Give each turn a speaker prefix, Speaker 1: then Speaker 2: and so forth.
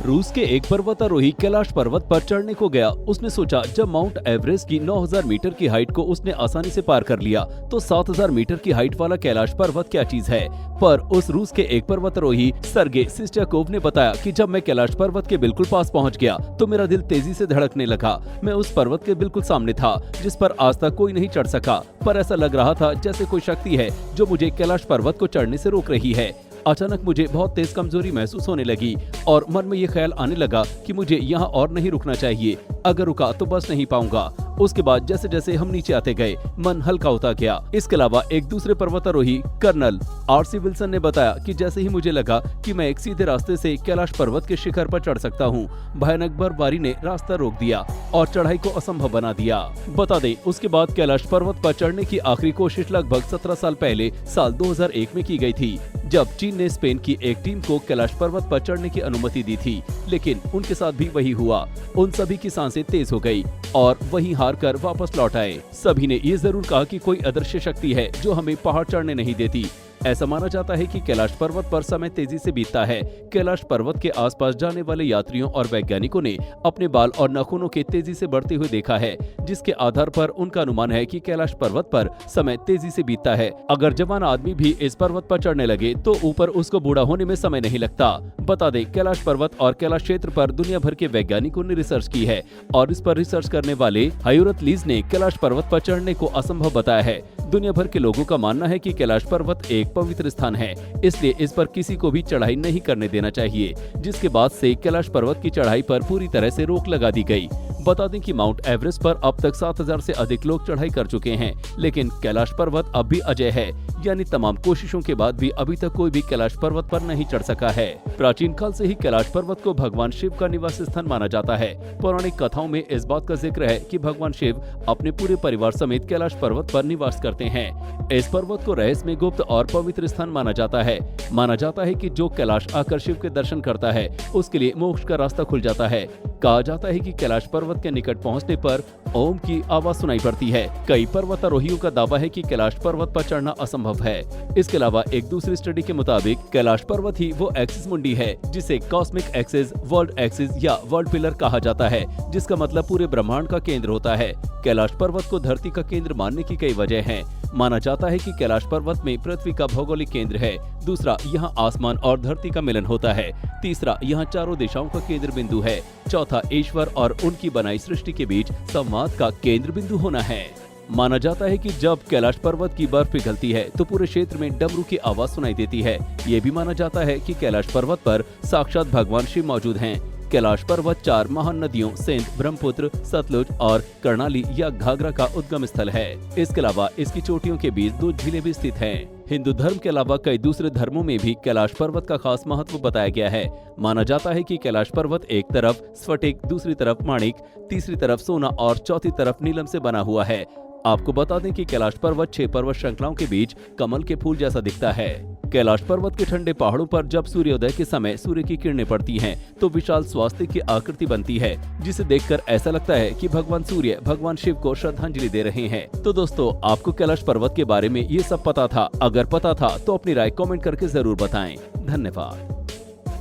Speaker 1: रूस के एक पर्वतारोही कैलाश पर्वत पर चढ़ने को गया। उसने सोचा जब माउंट एवरेस्ट की 9000 मीटर की हाइट को उसने आसानी से पार कर लिया तो 7000 मीटर की हाइट वाला कैलाश पर्वत क्या चीज है। पर उस रूस के एक पर्वतारोही सर्गे सिस्ट्याकोव ने बताया कि जब मैं कैलाश पर्वत के बिल्कुल पास पहुंच गया तो मेरा दिल तेजी से धड़कने लगा। मैं उस पर्वत के बिल्कुल सामने था जिस पर आज तक कोई नहीं चढ़ सका, पर ऐसा लग रहा था जैसे कोई शक्ति है जो मुझे कैलाश पर्वत को चढ़ने से रोक रही है। अचानक मुझे बहुत तेज कमजोरी महसूस होने लगी और मन में ये ख्याल आने लगा कि मुझे यहाँ और नहीं रुकना चाहिए, अगर रुका तो बस नहीं पाऊंगा। उसके बाद जैसे जैसे हम नीचे आते गए मन हल्का होता गया। इसके अलावा एक दूसरे पर्वतारोही कर्नल आर.सी. विल्सन ने बताया कि जैसे ही मुझे लगा कि मैं एक सीधे रास्ते से कैलाश पर्वत के शिखर पर चढ़ सकता हूँ, भयानक बर्फबारी ने रास्ता रोक दिया और चढ़ाई को असंभव बना दिया। बता दें, उसके बाद कैलाश पर्वत पर चढ़ने की आखिरी कोशिश लगभग 17 साल पहले साल 2001 में की गई थी, जब चीन ने स्पेन की एक टीम को कैलाश पर्वत पर चढ़ने की अनुमति दी थी। लेकिन उनके साथ भी वही हुआ, उन सभी की सांसें तेज हो गई और वहीं हार कर वापस लौट आए। सभी ने ये जरूर कहा कि कोई अदृश्य शक्ति है जो हमें पहाड़ चढ़ने नहीं देती। ऐसा माना जाता है कि कैलाश पर्वत पर समय तेजी से बीतता है। कैलाश पर्वत के आसपास जाने वाले यात्रियों और वैज्ञानिकों ने अपने बाल और नाखूनों के तेजी से बढ़ते हुए देखा है, जिसके आधार पर उनका अनुमान है कि कैलाश पर्वत पर समय तेजी से बीतता है। अगर जवान आदमी भी इस पर्वत पर चढ़ने लगे तो ऊपर उसको बूढ़ा होने में समय नहीं लगता। बता दें, कैलाश पर्वत और कैलाश क्षेत्र पर दुनिया भर के वैज्ञानिकों ने रिसर्च की है और इस पर रिसर्च करने वाले हायुरत लीज ने कैलाश पर्वत पर चढ़ने को असंभव बताया है। दुनिया भर के लोगों का मानना है कि कैलाश पर्वत एक पवित्र स्थान है, इसलिए इस पर किसी को भी चढ़ाई नहीं करने देना चाहिए, जिसके बाद से कैलाश पर्वत की चढ़ाई पर पूरी तरह से रोक लगा दी गई। बता दें कि माउंट एवरेस्ट पर अब तक 7000 से अधिक लोग चढ़ाई कर चुके हैं, लेकिन कैलाश पर्वत अब भी अजय है, यानी तमाम कोशिशों के बाद भी अभी तक कोई भी कैलाश पर्वत पर नहीं चढ़ सका है। प्राचीन काल से ही कैलाश पर्वत को भगवान शिव का निवास स्थान माना जाता है। पौराणिक कथाओं में इस बात का जिक्र है कि भगवान शिव अपने पूरे परिवार समेत कैलाश पर्वत पर निवास करते हैं। इस पर्वत को रहस्यमय, गुप्त और पवित्र स्थान माना जाता है। माना जाता है कि जो कैलाश आकर शिव के दर्शन करता है उसके लिए मोक्ष का रास्ता खुल जाता है। कहा जाता है कि कैलाश पर्वत के निकट पहुंचने पर ओम की आवाज सुनाई पड़ती है। कई पर्वतारोहियों का दावा है कि कैलाश पर्वत पर चढ़ना असंभव है। इसके अलावा एक दूसरी स्टडी के मुताबिक कैलाश पर्वत ही वो एक्सिस मुंडी है जिसे कॉस्मिक एक्सिस, वर्ल्ड एक्सिस या वर्ल्ड पिलर कहा जाता है, जिसका मतलब पूरे ब्रह्मांड का केंद्र होता है। कैलाश पर्वत को धरती का केंद्र मानने की कई वजह हैं। माना जाता है कि कैलाश पर्वत में पृथ्वी का भौगोलिक केंद्र है। दूसरा, यहाँ आसमान और धरती का मिलन होता है। तीसरा, यहाँ चारों दिशाओं का केंद्र बिंदु है। चौथा, ईश्वर और उनकी बनाई सृष्टि के बीच संवाद का केंद्र बिंदु होना है। माना जाता है कि जब कैलाश पर्वत की बर्फ पिघलती है तो पूरे क्षेत्र में डमरू की आवाज सुनाई देती है। ये भी माना जाता है कि कैलाश पर्वत पर साक्षात भगवान शिव मौजूद हैं। कैलाश पर्वत 4 महान नदियों सिंध, ब्रह्मपुत्र, सतलुज और कर्णाली या घाघरा का उद्गम स्थल है। इसके अलावा इसकी चोटियों के बीच 2 झीलें भी स्थित हैं। हिंदू धर्म के अलावा कई दूसरे धर्मों में भी कैलाश पर्वत का खास महत्व बताया गया है। माना जाता है कि कैलाश पर्वत एक तरफ स्फटिक, दूसरी तरफ माणिक, तीसरी तरफ सोना और चौथी तरफ नीलम से बना हुआ है। आपको बता दें कि कैलाश पर्वत 6 पर्वत श्रृंखलाओं के बीच कमल के फूल जैसा दिखता है। कैलाश पर्वत के ठंडे पहाड़ों पर जब सूर्योदय के समय सूर्य की किरणें पड़ती हैं, तो विशाल स्वास्तिक की आकृति बनती है, जिसे देखकर ऐसा लगता है कि भगवान सूर्य भगवान शिव को श्रद्धांजलि दे रहे हैं। तो दोस्तों, आपको कैलाश पर्वत के बारे में ये सब पता था? अगर पता था तो अपनी राय कमेंट करके जरूर बताएं। धन्यवाद।